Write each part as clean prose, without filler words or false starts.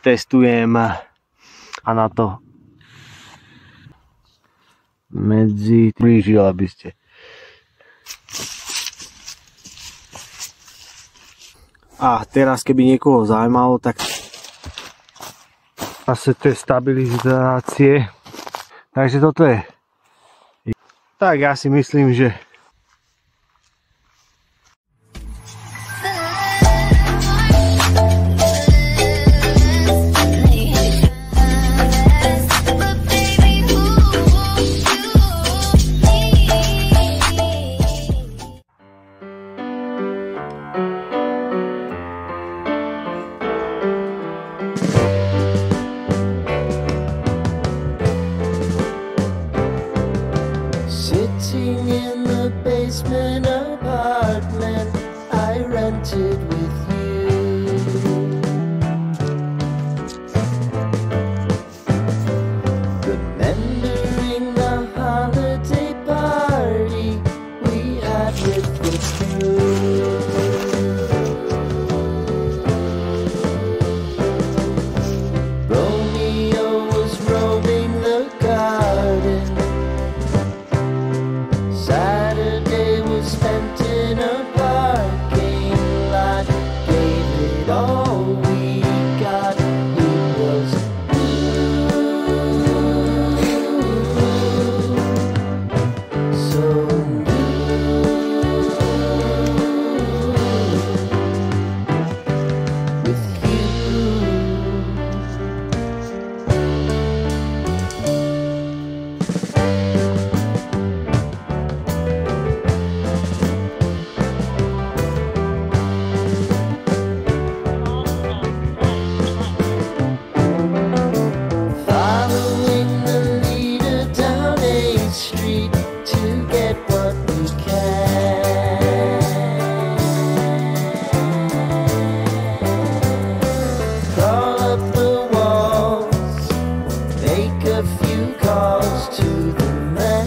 testujem a na to medzi blížil, aby ste. A teraz, keby niekoho zaujímalo, tak zase to je stabilizácie. Takže toto je. Tak ja si myslím, že sitting in the basement apartment I rented with you. Remembering the holiday party we had with the crew. Romeo was roaming the garden. Saturday was spent in a parking lot. Gave it all we got. It was so with you. Following the leader down 8th Street to get what we can. Crawl up the walls, make a few calls to the man.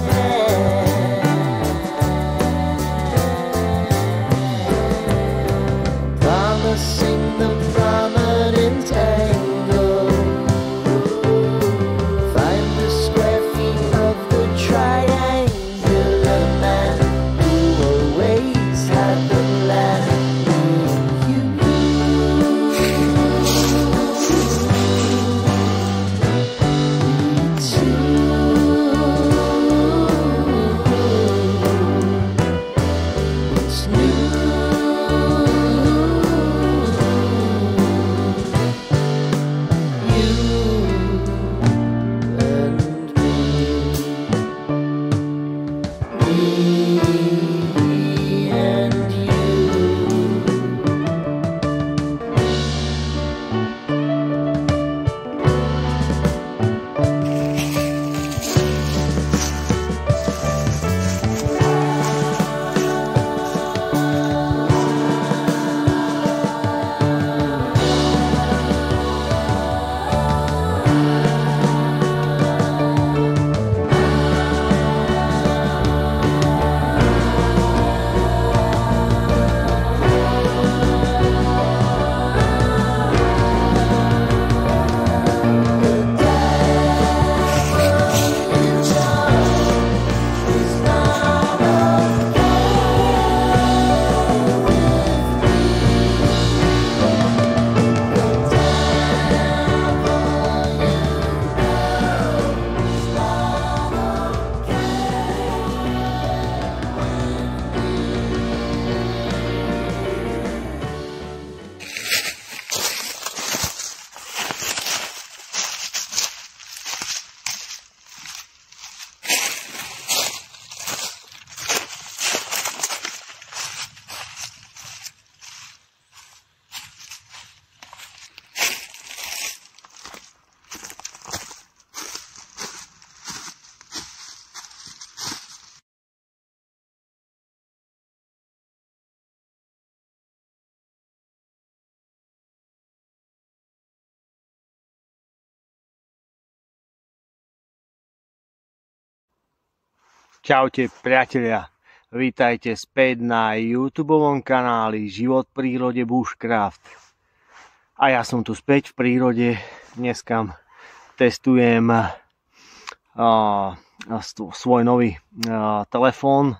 Promising the prominent angle. Find the square feet of the triangular man who always had the land. You What's new? You and me, me and you. čaute priatelia, vítajte späť na YouTubeovom kanáli Život v prírode Bushcraft. A ja som tu späť v prírode. Dneska testujem svoj nový telefón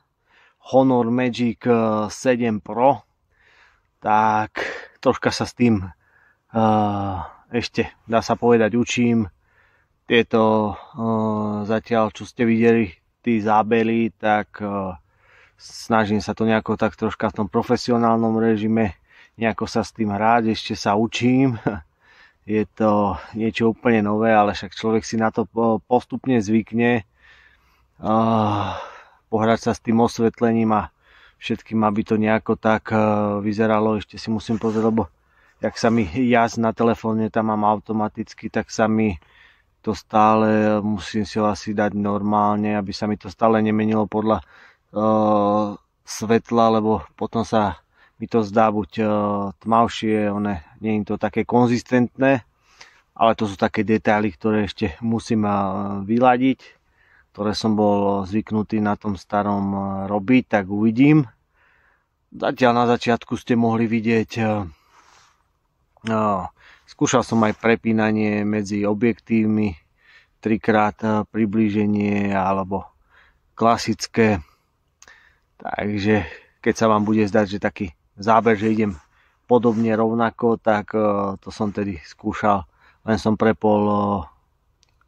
Honor Magic 7 Pro. Tak troška sa s tým ešte, dá sa povedať, učím. Tieto zatiaľ, čo ste videli, tí zábery, tak snažím sa to nejako tak troška v tom profesionálnom režime nejako sa s tým hrať, ešte sa učím. Je to niečo úplne nové, ale však človek si na to postupne zvykne. Pohrať sa s tým osvetlením a všetkým, aby to nejako tak vyzeralo. Ešte si musím pozrieť, lebo jak sa mi jazd na telefóne, tam mám automaticky, tak sa mi to stále, musím si ho asi dať normálne, aby sa mi to stále nemenilo podľa svetla, lebo potom sa mi to zdá buď tmavšie, nie je to také konzistentné, ale to sú také detaily, ktoré ešte musím vyladiť, ktoré som bol zvyknutý na tom starom robiť, tak uvidím. Zatiaľ na začiatku ste mohli vidieť, skúšal som aj prepínanie medzi objektívmi, 3x priblíženie alebo klasické, takže keď sa vám bude zdať, že taký záber, že idem podobne rovnako, tak to som tedy skúšal. Len som prepol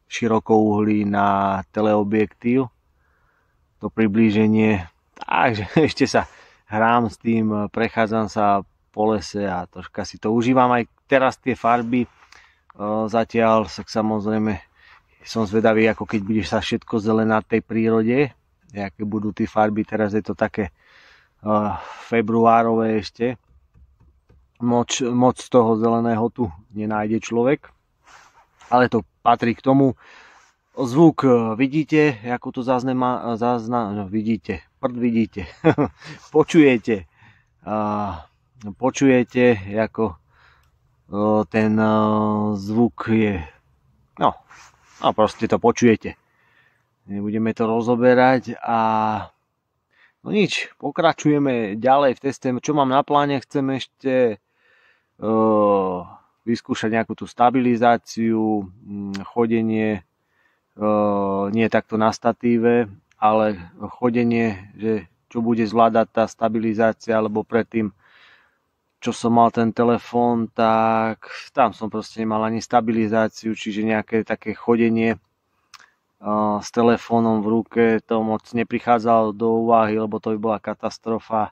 širokouhlý na teleobjektív, to priblíženie. Takže ešte sa hrám s tým, prechádzam sa po lese a troška si to užívam. Aj teraz tie farby zatiaľ, samozrejme som zvedavý, ako keď bude sa všetko zelená v tej prírode, aké budú tie farby. Teraz je to také februárové ešte. Moc z toho zeleného tu nenájde človek, ale to patrí k tomu. Zvuk vidíte, ako to vidíte, počujete, ako ten zvuk je, no proste to počujete. Nebudeme to rozoberať a no nič, pokračujeme ďalej v teste. Čo mám na pláne, chcem ešte vyskúšať nejakú tú stabilizáciu, chodenie, nie takto na statíve, ale chodenie, že čo bude zvládať tá stabilizácia, lebo predtým, čo som mal ten telefón, tak tam som proste nemal ani stabilizáciu, čiže nejaké také chodenie s telefónom v ruke, to moc neprichádzalo do úvahy, lebo to by bola katastrofa.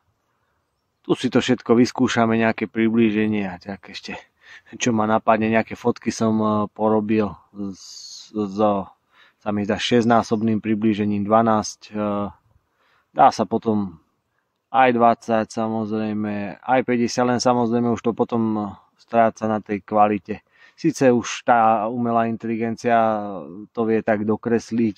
Tu si to všetko vyskúšame, nejaké priblíženie a tak ešte, čo ma napadne, nejaké fotky som porobil sa mi zdá 6-násobným priblížením, 12, dá sa potom aj 20 samozrejme, aj 50, len samozrejme už to potom stráca na tej kvalite. Sice už tá umelá inteligencia to vie tak dokresliť,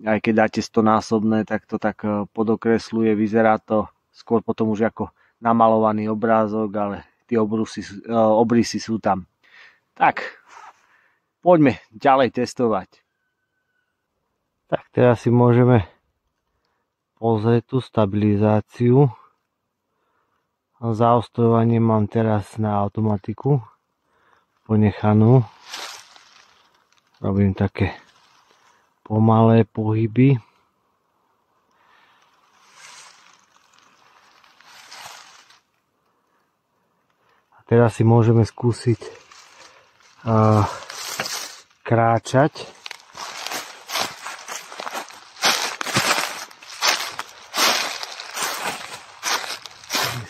aj keď dáte 100-násobné, tak to tak podokresluje, vyzerá to skôr potom už ako namalovaný obrázok, ale tie obrysy sú tam. Tak, poďme ďalej testovať. Tak teraz si môžeme pozrieť tú stabilizáciu. Zaostrovanie mám teraz na automatiku ponechanú. Robím také pomalé pohyby. A teraz si môžeme skúsiť kráčať.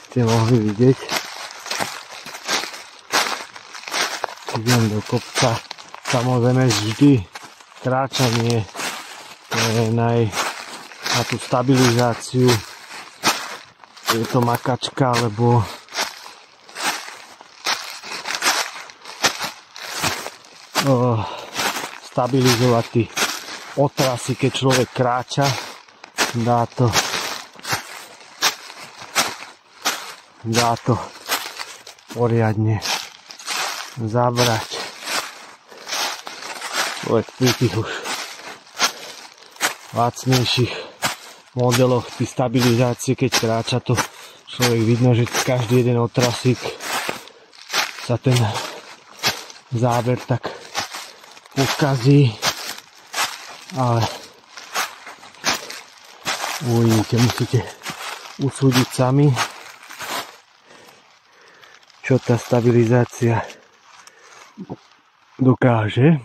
Ste mohli vidieť. Idem do kopca. Samozrejme vždy kráčanie je na tú stabilizáciu. Je to makačka, lebo stabilizovať tie otrasy, keď človek kráča, dá to poriadne zabrať. Človek pri tých už lacnejších modeloch tí stabilizácie, keď kráča, to človek vidno, že každý jeden otrasík sa ten záber tak pokazí, ale uvidíte, musíte usúdiť sami, čo tá stabilizácia dokáže.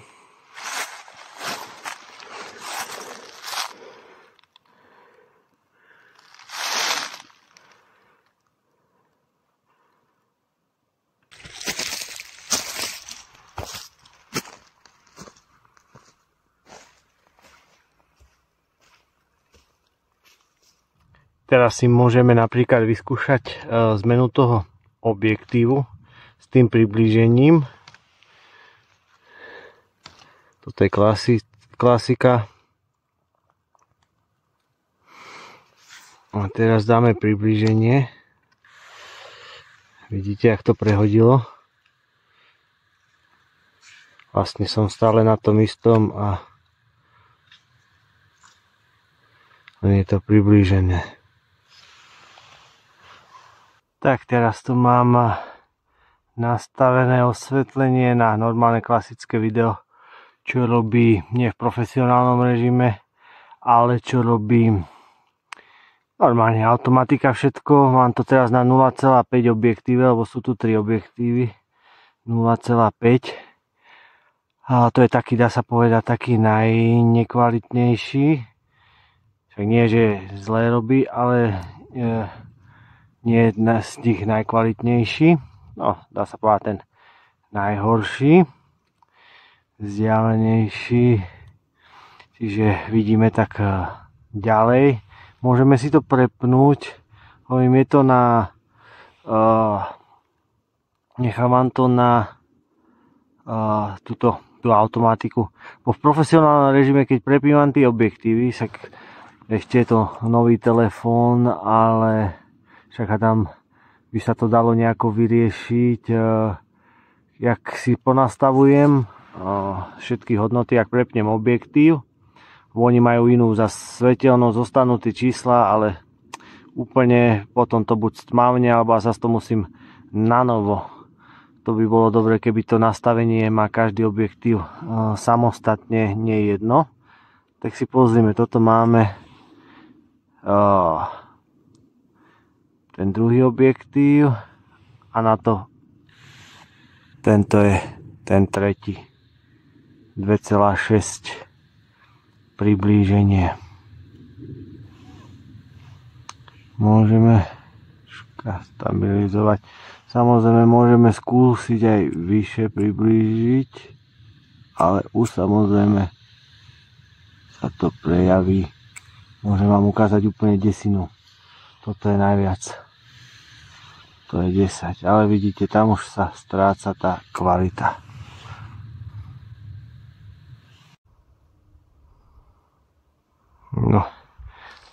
Teraz si môžeme napríklad vyskúšať zmenu toho objektívu s tým priblížením. Toto je klasika. A teraz dáme priblíženie. Vidíte, jak to prehodilo? Vlastne som stále na tom istom a len je to priblížené. Tak teraz tu mám nastavené osvetlenie na normálne klasické video, čo robí nie v profesionálnom režime, ale čo robí normálne automatika všetko. Mám to teraz na 0,5 objektíve, lebo sú tu 3 objektívy. 0,5. A to je taký, dá sa povedať, taký najnekvalitnejší. Však nie, že zle robí, ale nie je z nich najkvalitnejší. No, dá sa povedať ten najhorší. Vzdialenejší. Čiže vidíme tak ďalej. Môžeme si to prepnúť. Hovorím, je to na... nechám vám to na tú automatiku. Bo v profesionálnom režime, keď prepínam tie objektívy, však ešte je to nový telefón, ale však tam by sa to dalo nejako vyriešiť, jak si ponastavujem všetky hodnoty, ak prepnem objektív. Oni majú inú svetelnosť, zostanú tie čísla, ale úplne potom to buď stmavne, alebo zase to musím nanovo. To by bolo dobre, keby to nastavenie má každý objektív samostatne, nie jedno. Tak si pozrieme, toto máme ten druhý objektív a na to tento je ten tretí. 2,6 priblíženie. Môžeme stabilizovať. Samozrejme môžeme skúsiť aj vyššie priblížiť, ale už samozrejme sa to prejaví. Môžem vám ukázať úplne desinu. Toto je najviac. To je 10, ale vidíte, tam už sa stráca tá kvalita. No,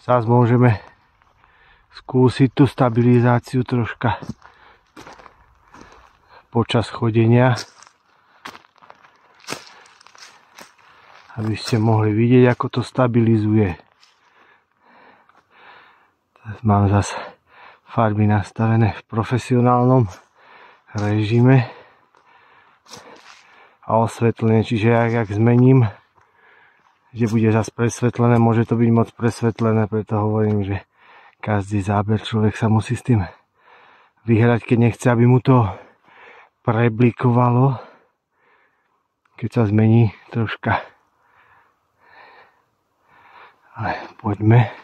zás môžeme skúsiť tú stabilizáciu troška počas chodenia, aby ste mohli vidieť, ako to stabilizuje. Teraz mám zase farby nastavené v profesionálnom režime a osvetlenie, čiže ak zmením, že bude zase presvetlené, môže to byť moc presvetlené, preto hovorím, že každý záber človek sa musí s tým vyhrať, keď nechce, aby mu to preblikovalo, keď sa zmení troška. Ale poďme.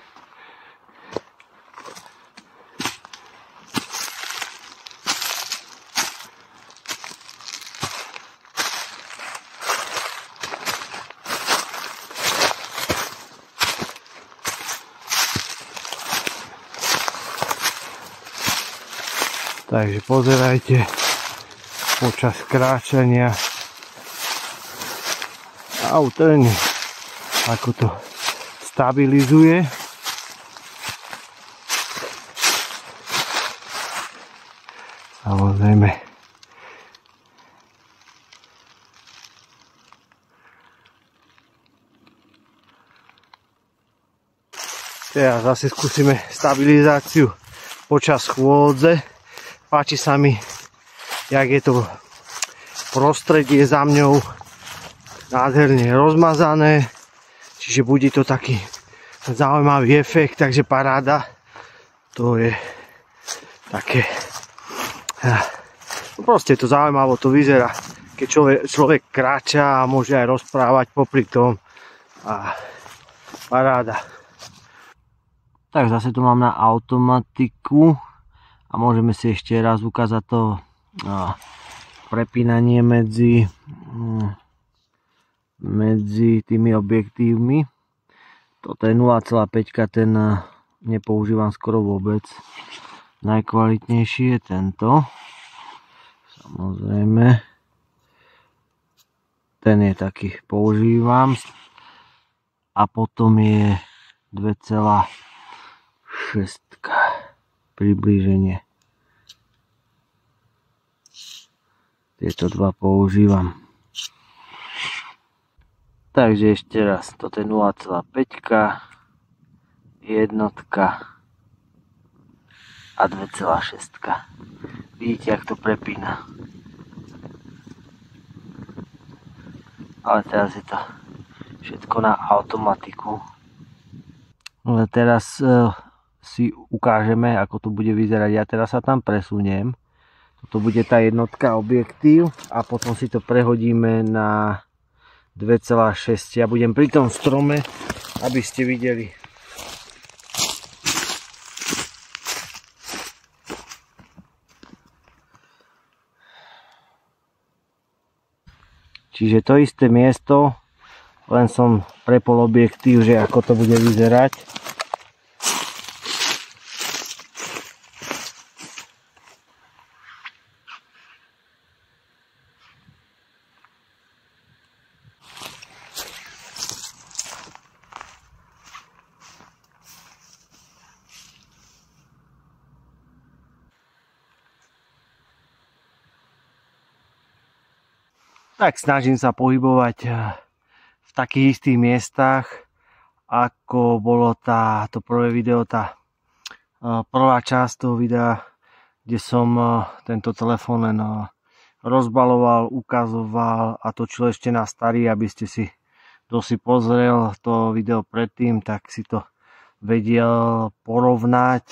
Takže pozerajte počas kráčania autrne, ako to stabilizuje. Samozrejme teraz zase skúsime stabilizáciu počas chôdze. Páči sa mi jak je to prostredie za mňou nádherne rozmazané, čiže bude to taký zaujímavý efekt, takže paráda. To je také, proste to zaujímavo to vyzerá, keď človek kráča a môže aj rozprávať popri tom a paráda. Tak zase to mám na automatiku a môžeme si ešte raz ukázať to prepínanie medzi tými objektívmi. Toto je 0,5, ten nepoužívam skoro vôbec. Najkvalitnejší je tento. Samozrejme. Ten je taký, používam. A potom je 2,6 priblíženie. Tieto dva používam. Takže ešte raz, toto je 0,5, jednotka a 2,6. Vidíte, jak to prepína. Ale teraz je to všetko na automatiku. Ale teraz si ukážeme, ako to bude vyzerať. Ja teraz sa tam presuniem. Toto bude tá jednotka objektív a potom si to prehodíme na 2,6. Ja budem pri tom strome, aby ste videli. Čiže to isté miesto, len som prepol objektív, že ako to bude vyzerať. Tak snažím sa pohybovať v takých istých miestach, ako bolo to prvé video, tá prvá časť toho videa, kde som tento telefón len rozbaloval, ukazoval a točil ešte na starý, aby ste si, kto si pozrel to video predtým, tak si to vedel porovnať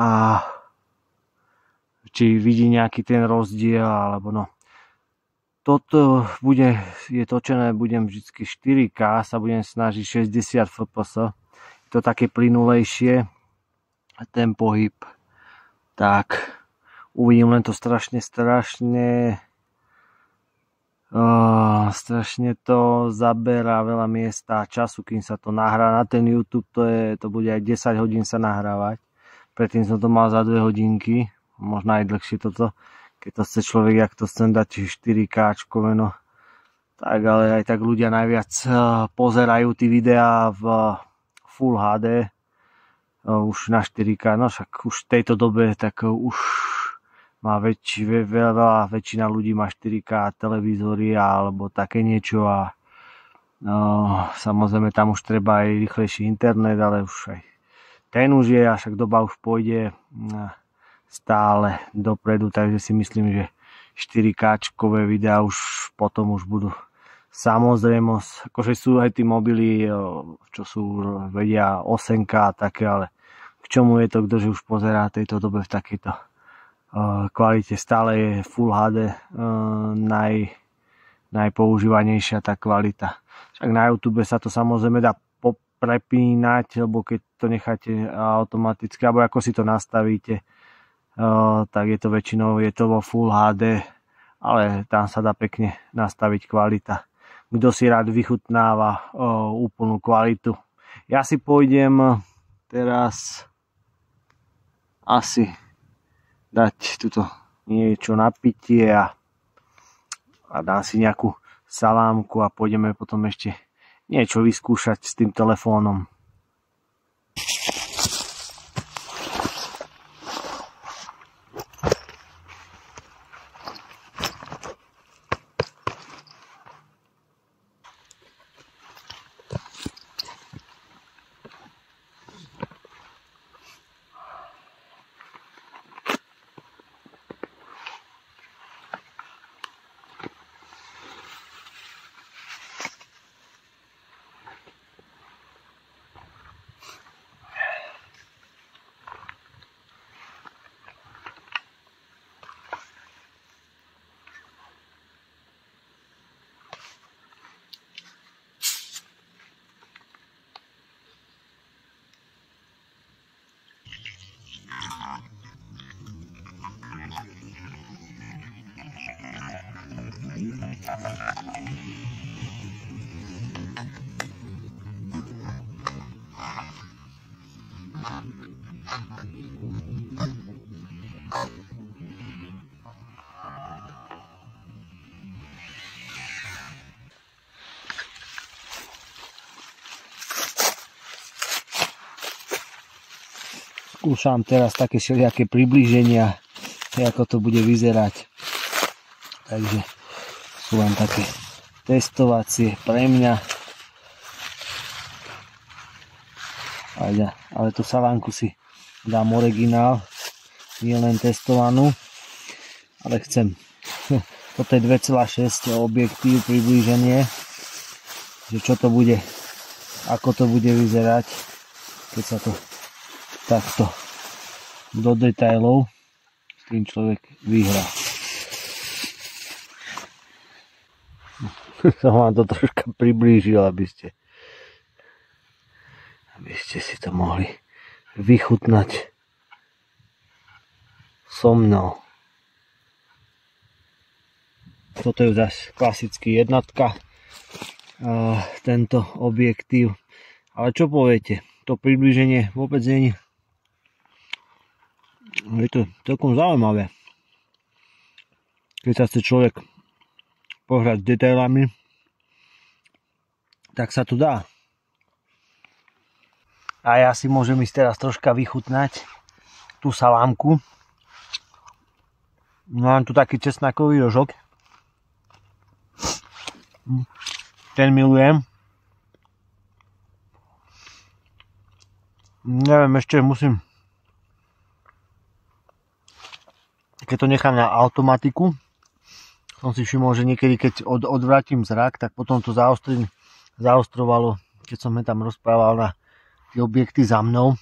a či vidí nejaký ten rozdiel, alebo no. Toto je točené, budem vždy 4K, sa budem snažiť 60 fps. Je to také plynulejšie, ten pohyb. Tak, uvidím, len to strašne to zaberá veľa miesta a času, kým sa to nahrá. Na ten YouTube to bude aj 10 hodín sa nahrávať. Predtým som to mal za 2 hodinky, možno aj dlhšie toto. Keď to chce človek, jak to chce dať 4K, no. Tak ale aj tak ľudia najviac pozerajú tie videá v Full HD, už na 4K, no však už v tejto dobe, tak už má veľa väčšina ľudí má 4K televízory alebo také niečo a samozrejme tam už treba aj rýchlejší internet, ale už aj ten už je, a však doba už pôjde stále dopredu, takže si myslím, že 4K-čkové videá už potom už budú samozrejmosť. Akože sú aj tí mobily, čo sú, vedia 8K a také, ale k čomu je to, ktože už pozerá v tejto dobe v takejto kvalite. Stále je Full HD najpoužívanejšia tá kvalita. Však na YouTube sa to samozrejme dá prepínať, lebo keď to necháte automaticky, alebo ako si to nastavíte, tak je to väčšinou vo Full HD, ale tam sa dá pekne nastaviť kvalita. Kto si rád vychutnáva úplnú kvalitu. Ja si pôjdem teraz asi dať tuto niečo na pitie a dám si nejakú salámku a pôjdeme potom ešte niečo vyskúšať s tým telefónom. Skúšam teraz také všelijaké priblíženia, ako to bude vyzerať. Takže sú len také testovacie pre mňa. Ale tú salánku si dám originál, nie len testovanú, ale chcem. Toto je 2,6 objektív priblíženie, že čo to bude, ako to bude vyzerať, keď sa to takto do detailov s tým človek vyhrá. Som vám to troška priblížil, aby ste si to mohli vychutnať so mnou. Toto je zase klasický jednotka, tento objektív. Ale čo poviete? To priblíženie vôbec nie je to celkom zaujímavé. Keď sa chce človek pohrať s detailami, tak sa to dá. A ja si môžem ísť teraz troška vychutnať tú salámku. Mám tu taký česnakový rožok. Ten milujem. Neviem, ešte musím, keď to nechám na automatiku, som si všimol, že niekedy keď odvrátim zrak, tak potom to zaostrovalo, keď som tam rozprával na tie objekty za mnou.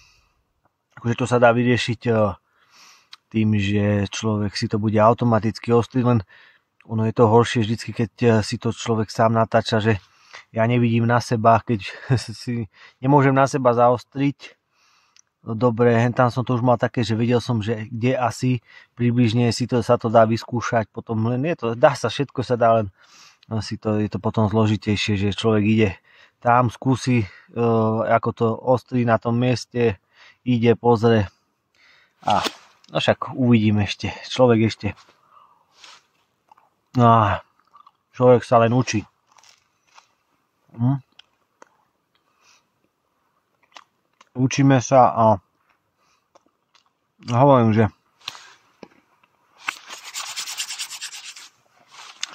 Akože to sa dá vyriešiť tým, že človek si to bude automaticky ostriť, len ono je to horšie vždycky, keď si to človek sám natáča, že ja nevidím na seba, keď si nemôžem na seba zaostriť. Dobre, tam som to už mal také, že vedel som, že kde asi približne sa to dá vyskúšať, potom len dá sa, všetko sa dá, len je to potom zložitejšie, že človek ide tam, skúsi, ako to ostrí na tom mieste, ide, pozrie a no však uvidím ešte, človek sa len učí. Učíme sa a hovorím, že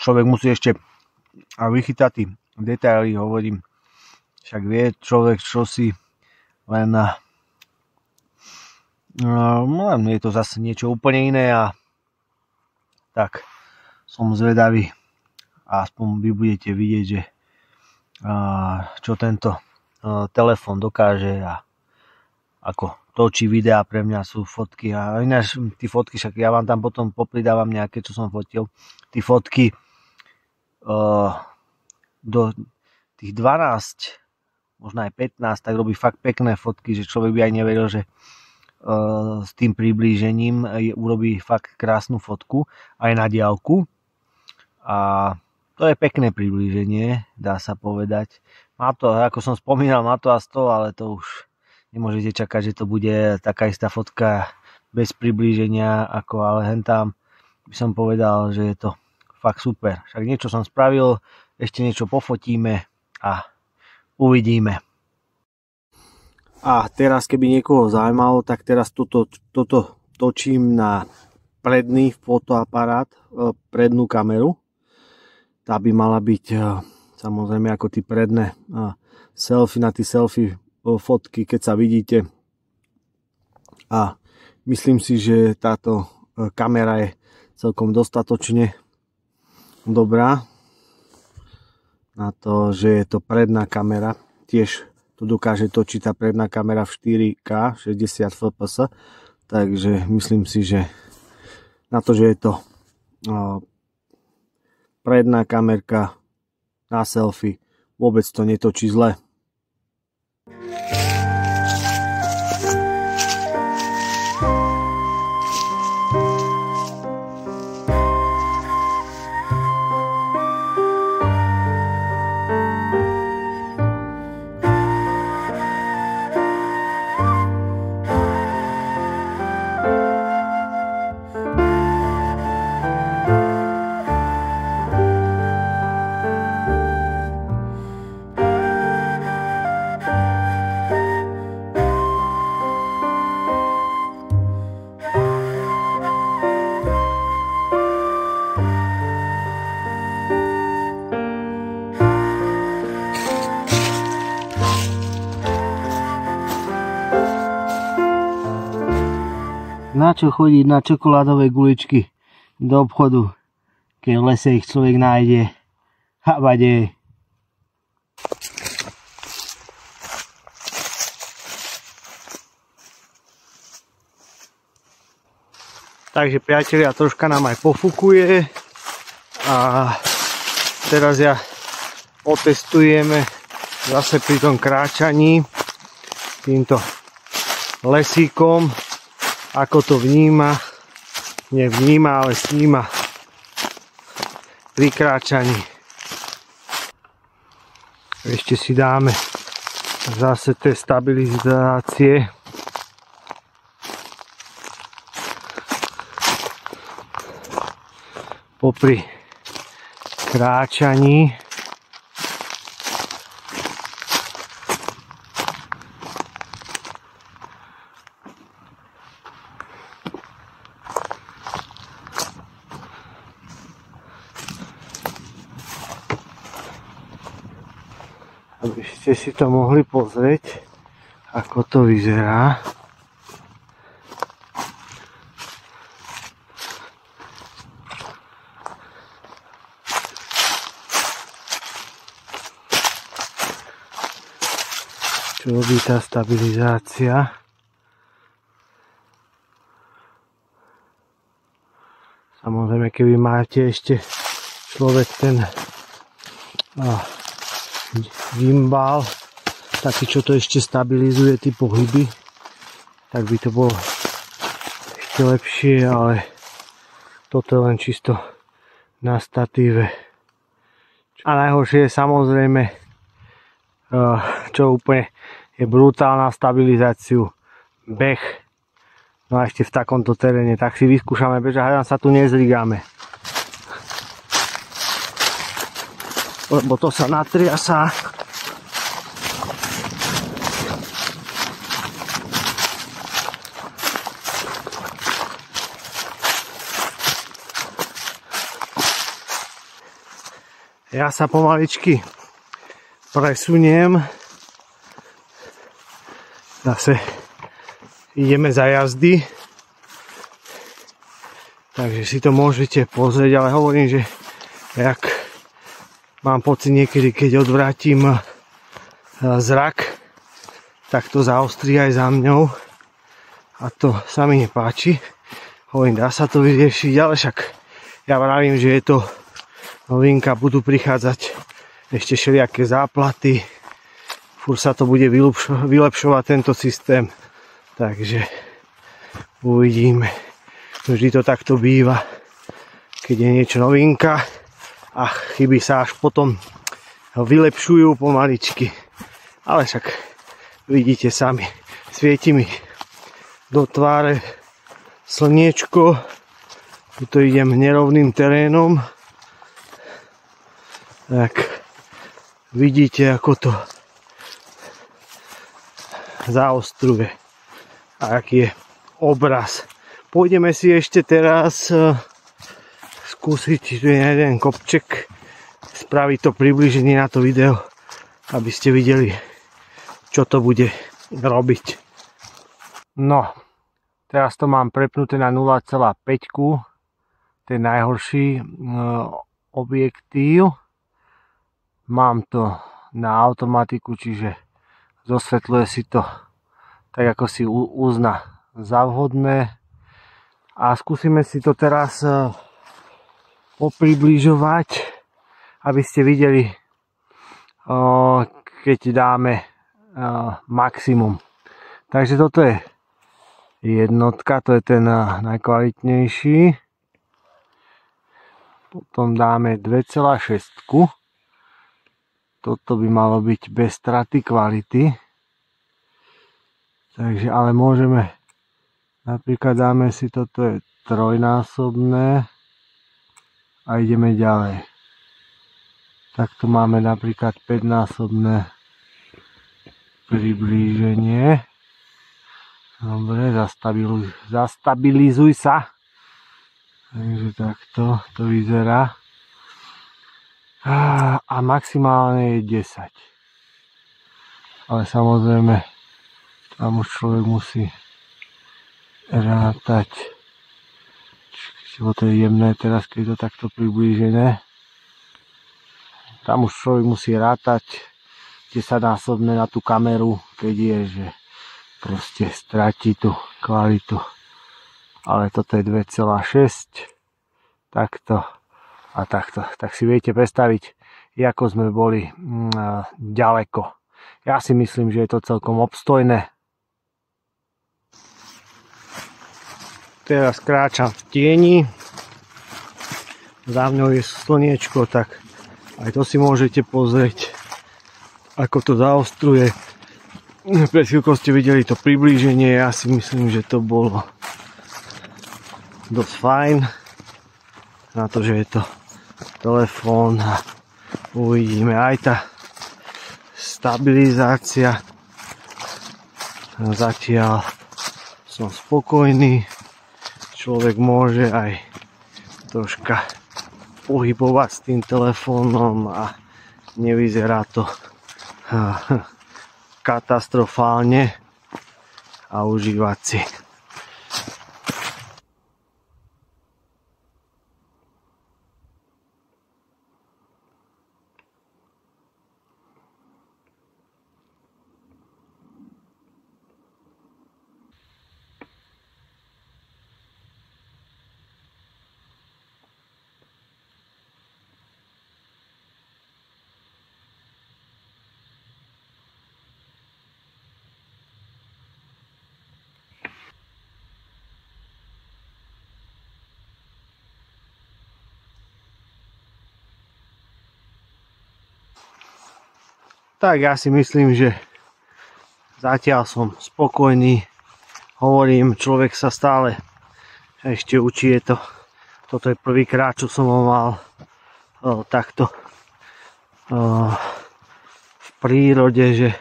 človek musí ešte vychytať tie detaily, hovorím, však vie človek, čo si len je to zase niečo úplne iné a tak som zvedavý a aspoň vy budete vidieť, že čo tento telefón dokáže a ako točí videá, pre mňa sú fotky a ináč tí fotky, však ja vám tam potom popridávam nejaké, čo som fotil, tí fotky do tých 12, možno aj 15, tak robí fakt pekné fotky, že človek by aj neveril, že s tým priblížením urobí fakt krásnu fotku aj na diaľku a to je pekné priblíženie, dá sa povedať. Má to, ako som spomínal, má to a 100, ale to už nemôžete čakať, že to bude taká istá fotka bez priblíženia, ale hentam by som povedal, že je to fakt super. Však niečo som spravil, ešte niečo pofotíme a uvidíme. A teraz, keby niekoho zaujímalo, tak teraz toto točím na predný fotoaparát, prednú kameru. Tá by mala byť samozrejme ako tí predné selfie, na tí selfie fotky, keď sa vidíte. A myslím si, že táto kamera je celkom dostatočne dobrá na to, že je to predná kamera. Tiež to dokáže točiť tá predná kamera v 4K 60 fps, takže myslím si, že na to, že je to predná kamerka na selfie, vôbec to netočí zle. Na čo chodiť na čokoládové guličky do obchodu, keď v lese ich človek nájde. Habade. Takže priatelia, troška nám aj pofúkuje a teraz ja otestujeme zase pri tom kráčaní týmto lesíkom, ako to vníma, nevníma, ale sníma pri kráčaní. Ešte si dáme zase tie stabilizácie. Popri kráčaní. Aby ste si to mohli pozrieť, ako to vyzerá. Čo robí tá stabilizácia. Samozrejme, keby máte ešte človek ten gimbal, taký, čo to ešte stabilizuje tie pohyby, tak by to bolo ešte lepšie, ale toto je len čisto na statíve. A najhoršie je samozrejme, čo úplne je brutálna stabilizáciu, beh. No a ešte v takomto teréne, tak si vyskúšame bežať, hádam sa tu nezrigáme. Lebo to sa natriasa. Ja sa pomaličky presuniem. Zase ideme za jazdy. Takže si to môžete pozrieť, ale hovorím, že jak mám pocit niekedy, keď odvrátim zrak, tak to zaostrí aj za mňou. A to sa mi nepáči. Hovorím, dá sa to vyriešiť, ale však ja vravím, že je to novinka, budú prichádzať ešte všelijaké záplaty. Fúr sa to bude vylepšovať tento systém. Takže uvidíme. Vždy to takto býva, keď je niečo novinka a chyby sa až potom vylepšujú pomaličky. Ale však vidíte sami, svieti mi do tváre slniečko. Tuto idem nerovným terénom. Tak vidíte, ako to zaostruje a aký je obraz. Pôjdeme si ešte teraz skúsiť jeden kopček, spraviť to približenie na to video, aby ste videli, čo to bude robiť. No, teraz to mám prepnuté na 0,5, ten najhorší objektív. Mám to na automatiku, čiže zosvetľuje si to tak, ako si uzná za vhodné. A skúsime si to teraz popribližovať, aby ste videli, keď dáme maximum. Takže toto je jednotka, to je ten najkvalitnejší. Potom dáme 2,6. Toto by malo byť bez straty kvality. Takže, ale môžeme, napríklad dáme si, toto je trojnásobné a ideme ďalej. Takto máme napríklad 5-násobné priblíženie. Dobre, zastabilizuj sa. Takže takto to vyzerá. A maximálne je 10. Ale samozrejme, tam už človek musí rátať. Lebo to je jemné teraz, keď je to takto priblížené. Tam už človek musí rátať 10-násobne na tú kameru, keď je, že proste stratí tú kvalitu. Ale toto je 2,6. Takto a takto. Tak si viete predstaviť, ako sme boli ďaleko. Ja si myslím, že je to celkom obstojné. Teraz kráčam v tieni. Za mňou je slniečko, tak aj to si môžete pozrieť, ako to zaostruje. Pred chvíľkou ste videli to priblíženie, ja si myslím, že to bolo dosť fajn. Na to, že je to telefón a uvidíme aj tá stabilizácia. Zatiaľ som spokojný. Človek môže aj troška pohybovať s tým telefónom a nevyzerá to katastrofálne a užívať si. Tak ja si myslím, že zatiaľ som spokojný. Hovorím, človek sa stále ešte učí. Toto je prvýkrát, čo som ho mal takto v prírode, že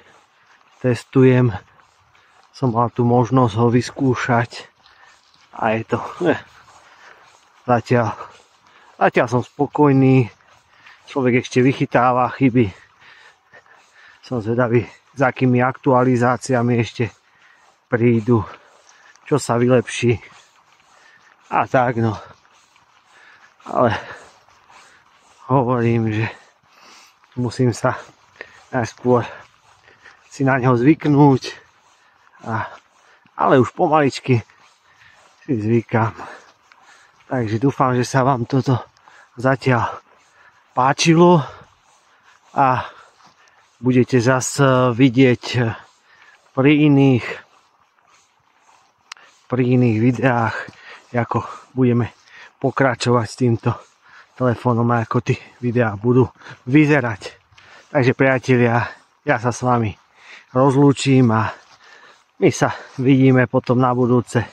testujem. Som mal tú možnosť ho vyskúšať a je to zatiaľ som spokojný. Človek ešte vychytáva chyby. Som zvedavý, s akými aktualizáciami ešte prídu, čo sa vylepší a tak no. Ale hovorím, že musím sa najskôr si na neho zvyknúť, ale už pomaličky si zvykám. Takže dúfam, že sa vám toto zatiaľ páčilo a budete zase vidieť pri iných videách, ako budeme pokračovať s týmto telefónom a ako tí videá budú vyzerať. Takže priatelia, ja sa s vami rozlúčim a my sa vidíme potom na budúce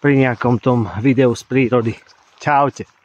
pri nejakom tom videu z prírody. Čaute.